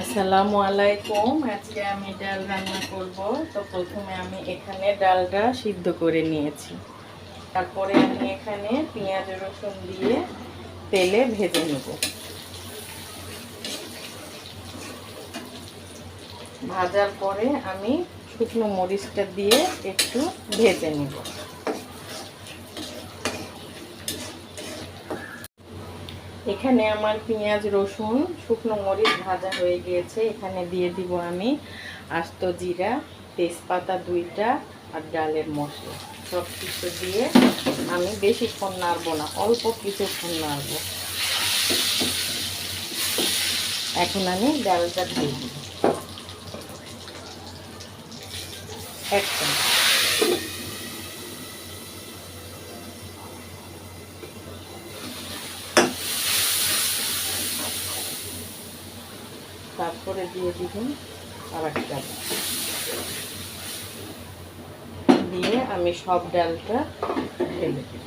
আসসালামু আলাইকুম। আজকে আমি ডাল রান্না করব। তো প্রথমে আমি এখানে ডালটা সিদ্ধ করে নিয়েছি। তারপরে আমি এখানে পেঁয়াজ রসুন দিয়ে তেলে ভেজে নেব। ভাজার পরে আমি শুকনো মরিচটা দিয়ে একটু ভেজে নেব। এখানে আমার পেঁয়াজ রসুন শুকনো মরিচ ভাজা হয়ে গিয়েছে। এখানে দিয়ে দিব আমি আস্ত জিরা, তেজপাতা 2টা আর ডালের মশলা। সব কিছু দিয়ে আমি বেশিক্ষণ নাড়বো না, অল্প কিছুক্ষণ নাড়ব। এখন আমি ডালটা দিয়ে দিব একটা। তারপরে দিয়ে দিবেন আর একটা, দিয়ে আমি সব ডালটা ঢেলে দেব।